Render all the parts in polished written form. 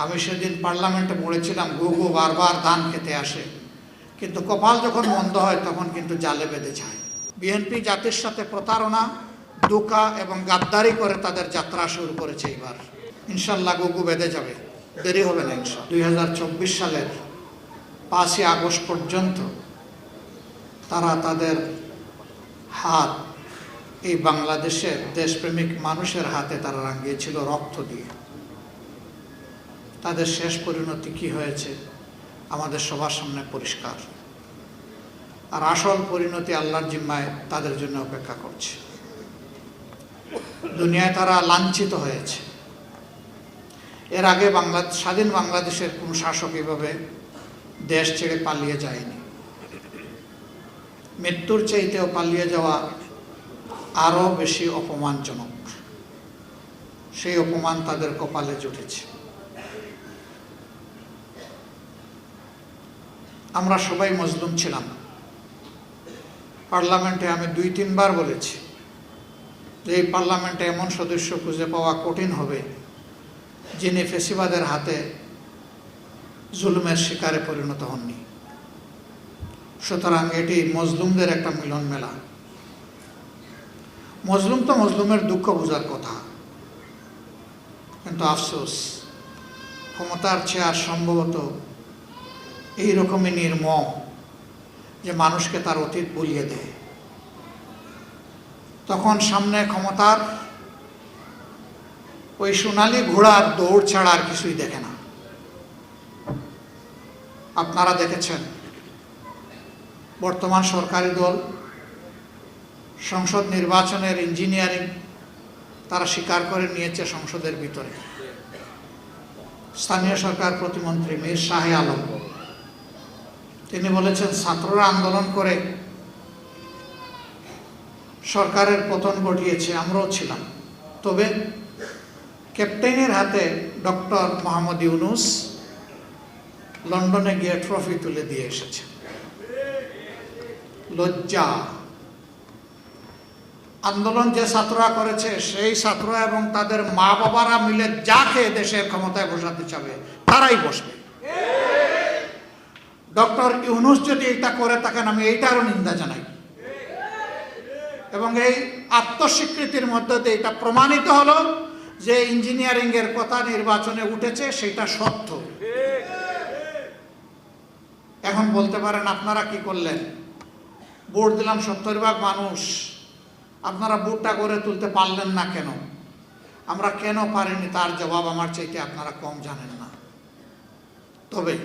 আমি সেদিন পার্লামেন্টে বলেছিলাম গুগু বারবার ধান খেতে আসে, কিন্তু কপাল যখন মন্দ হয় তখন কিন্তু জালে বেঁধে যায়। বিএনপি জাতির সাথে প্রতারণা, ধোঁকা এবং গাদ্দারি করে তাদের যাত্রা শুরু করেছে। এবার ইনশাল্লাহ গুগু বেঁধে যাবে, দেরি হবে না ইনশাল্লাহ। 2024 সালের 5ই আগস্ট পর্যন্ত তারা তাদের হাত এই বাংলাদেশের দেশপ্রেমিক মানুষের হাতে তারা রাঙিয়েছিল রক্ত দিয়ে। তাদের শেষ পরিণতি কি হয়েছে আমাদের সবার সামনে পরিষ্কার। আর আসল পরিণতি আল্লাহর জিম্মায় তাদের জন্য অপেক্ষা করছে। দুনিয়ায় তারা লাঞ্ছিত হয়েছে। এর আগে স্বাধীন বাংলাদেশের কোন শাসক এভাবে দেশ ছেড়ে পালিয়ে যায়নি। মৃত্যুর চাইতেও পালিয়ে যাওয়া আরো বেশি অপমানজনক। সেই অপমান তাদের কপালে জুটেছে। আমরা সবাই মজলুম ছিলাম। পার্লামেন্টে আমি 2-3 বার বলেছি যে এই পার্লামেন্টে এমন সদস্য খুঁজে পাওয়া কঠিন হবে যিনি ফেসিবাদের হাতে জুলুমের শিকারে পরিণত হননি। সুতরাং এটি মজলুমদের একটা মিলন মেলা। মজলুম তো মজলুমের দুঃখ বোঝার কথা, কিন্তু আফসোস ক্ষমতার চেয়ার সম্ভবত এইরকমই নির্মম যে মানুষকে তার অতীত ভুলিয়ে দেয়। তখন সামনে ক্ষমতার ওই সোনালী ঘোড়ার দৌড় ছাড়া আর কিছুই দেখে না। আপনারা দেখেছেন বর্তমান সরকারি দল সংসদ নির্বাচনের ইঞ্জিনিয়ারিং তারা স্বীকার করে নিয়েছে। সংসদের ভিতরে স্থানীয় সরকার প্রতিমন্ত্রী মীর শাহে আলম তিনি বলেছেন ছাত্ররা আন্দোলন করে সরকারের পতন ঘটিয়েছে, আমরাও ছিলাম। তবে ক্যাপ্টেনের হাতে ডক্টর মোহাম্মদ ইউনূস লন্ডনে গিয়ে ট্রফি তুলে দিয়ে এসেছে। লজ্জা! আন্দোলন যে ছাত্ররা করেছে সেই ছাত্ররা এবং তাদের মা বাবারা মিলে যাকে দেশের ক্ষমতায় বসাতে চাবে তারাই বসবে। ডক্টর ইউনূস যদি এটা করে থাকেন আমি এইটারও নিন্দা জানাই। এবং এই আত্মস্বীকৃতির মধ্যে দিয়ে এটা প্রমাণিত হলো যে ইঞ্জিনিয়ারিং এর কথা নির্বাচনে উঠেছে সেটা সত্য। এখন বলতে পারেন আপনারা কি করলেন? ভোট দিলাম 70% মানুষ, আপনারা ভোটটা করে তুলতে পারলেন না কেন? আমরা কেন পারিনি তার জবাব আমার চাইতে আপনারা কম জানেন না। তবে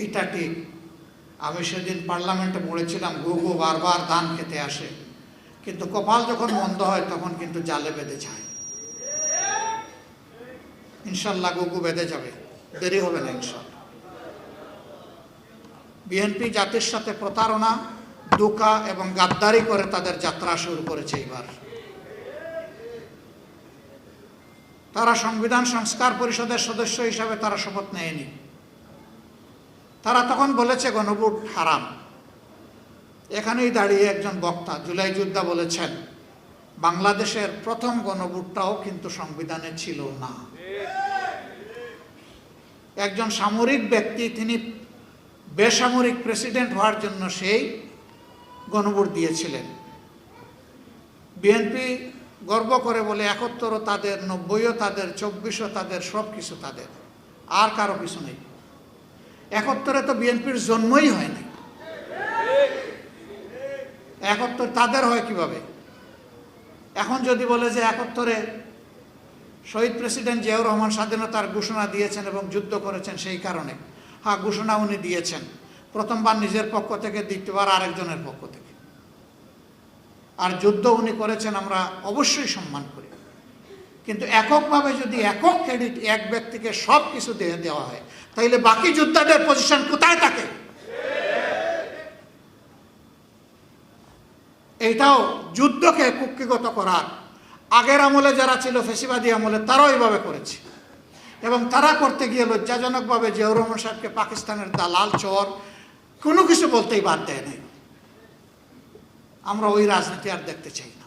এটা ঠিক, আমি সেদিন পার্লামেন্টে বলেছিলাম গুগু বারবার ধান খেতে আসে, কিন্তু কপাল যখন মন্দ হয় তখন কিন্তু জালে বেঁধে যায়। ইনশাল্লাহ গুগু বেঁধে যাবে, দেরি হবে না ইনশাল্লাহ। বিএনপি জাতির সাথে প্রতারণা, ধোঁকা এবং গাদ্দারি করে তাদের যাত্রা শুরু করেছে। এবার তারা সংবিধান সংস্কার পরিষদের সদস্য হিসাবে তারা শপথ নেয়নি। তারা তখন বলেছে গণভোট হারাম। এখানেই দাঁড়িয়ে একজন বক্তা জুলাই যোদ্ধা বলেছেন বাংলাদেশের প্রথম গণভোটটাও কিন্তু সংবিধানে ছিল না। একজন সামরিক ব্যক্তি তিনি বেসামরিক প্রেসিডেন্ট হওয়ার জন্য সেই গণভোট দিয়েছিলেন। বিএনপি গর্ব করে বলে 71 তাদের, 90 তাদের, 24 তাদের, সব কিছু তাদের, আর কারো কিছু নেই। 71 তো বিএনপির জন্মই হয় নাই। 71 তাদের হয় কিভাবে? এখন যদি বলে যে 71-এ শহীদ প্রেসিডেন্ট জিয়াউর রহমান স্বাধীনতার ঘোষণা দিয়েছেন এবং যুদ্ধ করেছেন সেই কারণে, হ্যাঁ ঘোষণা উনি দিয়েছেন, প্রথমবার নিজের পক্ষ থেকে, দ্বিতীয়বার আরেকজনের পক্ষ থেকে। আর যুদ্ধ উনি করেছেন আমরা অবশ্যই সম্মান করি, কিন্তু এককভাবে যদি একক ক্রেডিট এক ব্যক্তিকে সব কিছু দিয়ে দেওয়া হয় তাইলে বাকি যোদ্ধাদের পজিশন কোথায় থাকে? এইটাও যুদ্ধকে কুক্ষিগত করার আগের আমলে যারা ছিল ফেসিবাদী আমলে তারাও এইভাবে করেছে। এবং তারা করতে গিয়ে লজ্জাজনকভাবে জিয়াউর রহমান সাহেবকে পাকিস্তানের দালাল, চোর কোনো কিছু বলতেই বাদ দেয় নাই। আমরা ওই রাজনীতি আর দেখতে চাই না।